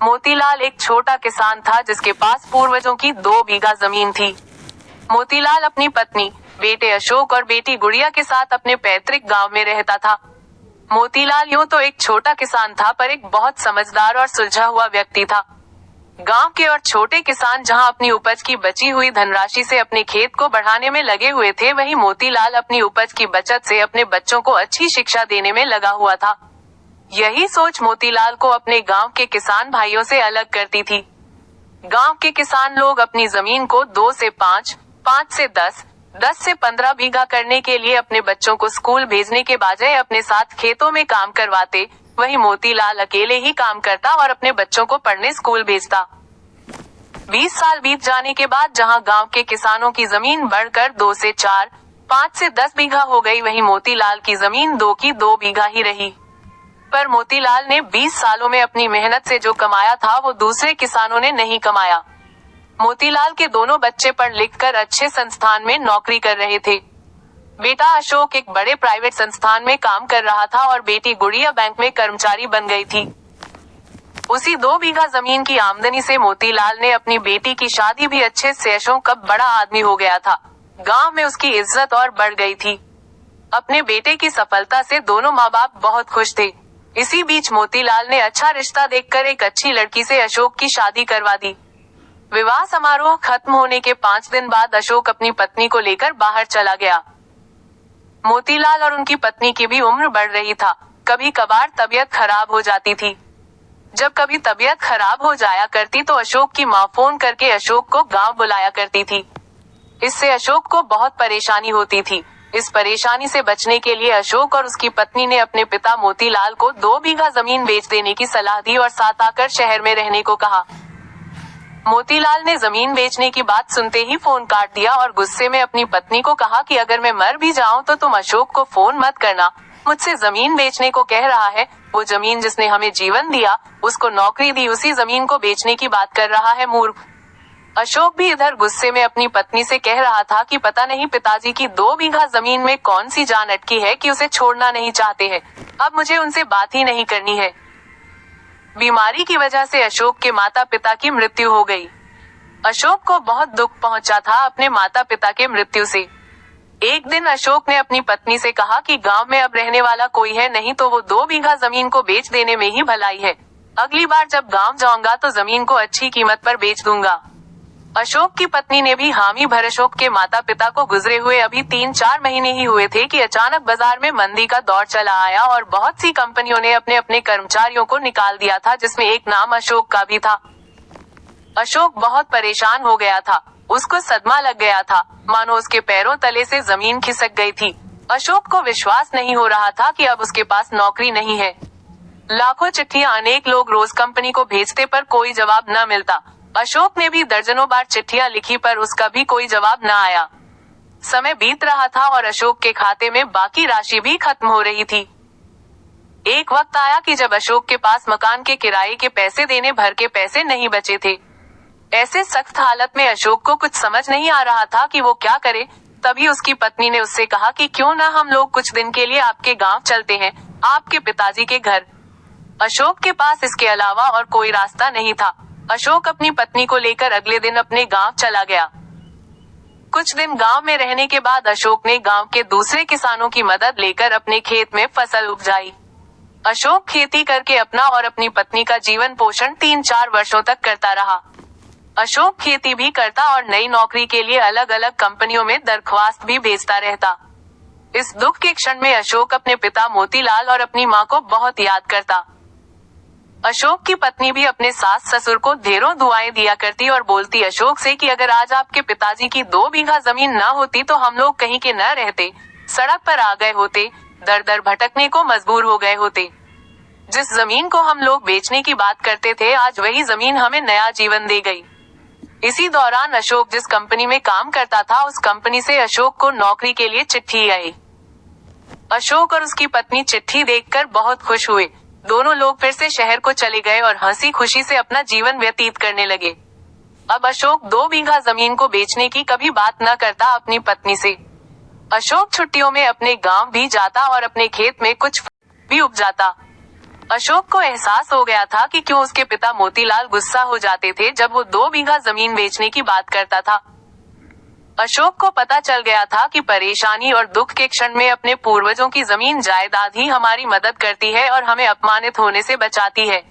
मोतीलाल एक छोटा किसान था जिसके पास पूर्वजों की 2 बीघा जमीन थी। मोतीलाल अपनी पत्नी, बेटे अशोक और बेटी गुड़िया के साथ अपने पैतृक गांव में रहता था। मोतीलाल यूं तो एक छोटा किसान था, पर एक बहुत समझदार और सुलझा हुआ व्यक्ति था। गांव के और छोटे किसान जहां अपनी उपज की बची हुई धनराशि से अपने खेत को बढ़ाने में लगे हुए थे, वहीं मोतीलाल अपनी उपज की बचत से अपने बच्चों को अच्छी शिक्षा देने में लगा हुआ था। यही सोच मोतीलाल को अपने गांव के किसान भाइयों से अलग करती थी। गांव के किसान लोग अपनी जमीन को 2 से 5, 5 से 10, 10 से 15 बीघा करने के लिए अपने बच्चों को स्कूल भेजने के बजाय अपने साथ खेतों में काम करवाते। वहीं मोतीलाल अकेले ही काम करता और अपने बच्चों को पढ़ने स्कूल भेजता। 20 साल बीत जाने के बाद जहां गांव के किसानों की जमीन बढ़कर 2 से 4, 5 से 10 बीघा हो गई, वहीं मोतीलाल की जमीन 2 की 2 बीघा ही रही। पर मोतीलाल ने 20 सालों में अपनी मेहनत से जो कमाया था वो दूसरे किसानों ने नहीं कमाया। मोतीलाल के दोनों बच्चे पढ़ लिख कर अच्छे संस्थान में नौकरी कर रहे थे। बेटा अशोक एक बड़े प्राइवेट संस्थान में काम कर रहा था और बेटी गुड़िया बैंक में कर्मचारी बन गई थी। उसी 2 बीघा जमीन की आमदनी से मोतीलाल ने अपनी बेटी की शादी भी अच्छे से, अशोक अब बड़ा आदमी हो गया था। गांव में उसकी इज्जत और बढ़ गई थी। अपने बेटे की सफलता से दोनों माँ बाप बहुत खुश थे। इसी बीच मोतीलाल ने अच्छा रिश्ता देखकर एक अच्छी लड़की से अशोक की शादी करवा दी। विवाह समारोह खत्म होने के 5 दिन बाद अशोक अपनी पत्नी को लेकर बाहर चला गया। मोतीलाल और उनकी पत्नी की भी उम्र बढ़ रही था। कभी कभार तबीयत खराब हो जाती थी। जब कभी तबीयत खराब हो जाया करती तो अशोक की माँ फोन करके अशोक को गांव बुलाया करती थी। इससे अशोक को बहुत परेशानी होती थी। इस परेशानी से बचने के लिए अशोक और उसकी पत्नी ने अपने पिता मोतीलाल को 2 बीघा जमीन बेच देने की सलाह दी और साथ आकर शहर में रहने को कहा। मोतीलाल ने जमीन बेचने की बात सुनते ही फोन काट दिया और गुस्से में अपनी पत्नी को कहा कि अगर मैं मर भी जाऊं तो तुम अशोक को फोन मत करना, मुझसे जमीन बेचने को कह रहा है। वो जमीन जिसने हमें जीवन दिया, उसको नौकरी दी, उसी जमीन को बेचने की बात कर रहा है, मूर्ख। अशोक भी इधर गुस्से में अपनी पत्नी से कह रहा था कि पता नहीं पिताजी की 2 बीघा जमीन में कौन सी जान अटकी है कि उसे छोड़ना नहीं चाहते हैं। अब मुझे उनसे बात ही नहीं करनी है। बीमारी की वजह से अशोक के माता पिता की मृत्यु हो गई। अशोक को बहुत दुख पहुंचा था अपने माता पिता के मृत्यु से। एक दिन अशोक ने अपनी पत्नी से कहा कि गांव में अब रहने वाला कोई है नहीं तो वो 2 बीघा जमीन को बेच देने में ही भलाई है। अगली बार जब गांव जाऊंगा तो जमीन को अच्छी कीमत पर बेच दूंगा। अशोक की पत्नी ने भी हामी भर। अशोक के माता पिता को गुजरे हुए अभी 3-4 महीने ही हुए थे कि अचानक बाजार में मंदी का दौर चला आया और बहुत सी कंपनियों ने अपने अपने कर्मचारियों को निकाल दिया था, जिसमें एक नाम अशोक का भी था। अशोक बहुत परेशान हो गया था। उसको सदमा लग गया था, मानो उसके पैरों तले से जमीन खिसक गई थी। अशोक को विश्वास नहीं हो रहा था कि अब उसके पास नौकरी नहीं है। लाखों चिट्ठियां अनेक लोग रोज कंपनी को भेजते पर कोई जवाब न मिलता। अशोक ने भी दर्जनों बार चिट्ठियां लिखी पर उसका भी कोई जवाब न आया। समय बीत रहा था और अशोक के खाते में बाकी राशि भी खत्म हो रही थी। एक वक्त आया कि जब अशोक के पास मकान के किराए के पैसे देने भर के पैसे नहीं बचे थे। ऐसे सख्त हालत में अशोक को कुछ समझ नहीं आ रहा था कि वो क्या करे। तभी उसकी पत्नी ने उससे कहा कि क्यों ना हम लोग कुछ दिन के लिए आपके गांव चलते हैं, आपके पिताजी के घर। अशोक के पास इसके अलावा और कोई रास्ता नहीं था। अशोक अपनी पत्नी को लेकर अगले दिन अपने गांव चला गया। कुछ दिन गांव में रहने के बाद अशोक ने गांव के दूसरे किसानों की मदद लेकर अपने खेत में फसल उपजाई। अशोक खेती करके अपना और अपनी पत्नी का जीवन पोषण 3-4 वर्षों तक करता रहा। अशोक खेती भी करता और नई नौकरी के लिए अलग अलग कंपनियों में दरख्वास्त भी भेजता रहता। इस दुख के क्षण में अशोक अपने पिता मोतीलाल और अपनी माँ को बहुत याद करता। अशोक की पत्नी भी अपने सास ससुर को ढेरों दुआएं दिया करती और बोलती अशोक से कि अगर आज आपके पिताजी की 2 बीघा जमीन न होती तो हम लोग कहीं के न रहते, सड़क पर आ गए होते, दर दर भटकने को मजबूर हो गए होते। जिस जमीन को हम लोग बेचने की बात करते थे, आज वही जमीन हमें नया जीवन दे गई। इसी दौरान अशोक जिस कंपनी में काम करता था, उस कंपनी से अशोक को नौकरी के लिए चिट्ठी आई। अशोक और उसकी पत्नी चिट्ठी देखकर बहुत खुश हुए। दोनों लोग फिर से शहर को चले गए और हंसी खुशी से अपना जीवन व्यतीत करने लगे। अब अशोक 2 बीघा जमीन को बेचने की कभी बात न करता अपनी पत्नी से। अशोक छुट्टियों में अपने गांव भी जाता और अपने खेत में कुछ भी उपजाता। अशोक को एहसास हो गया था कि क्यों उसके पिता मोतीलाल गुस्सा हो जाते थे जब वो 2 बीघा जमीन बेचने की बात करता था। अशोक को पता चल गया था कि परेशानी और दुख के क्षण में अपने पूर्वजों की जमीन जायदाद ही हमारी मदद करती है और हमें अपमानित होने से बचाती है।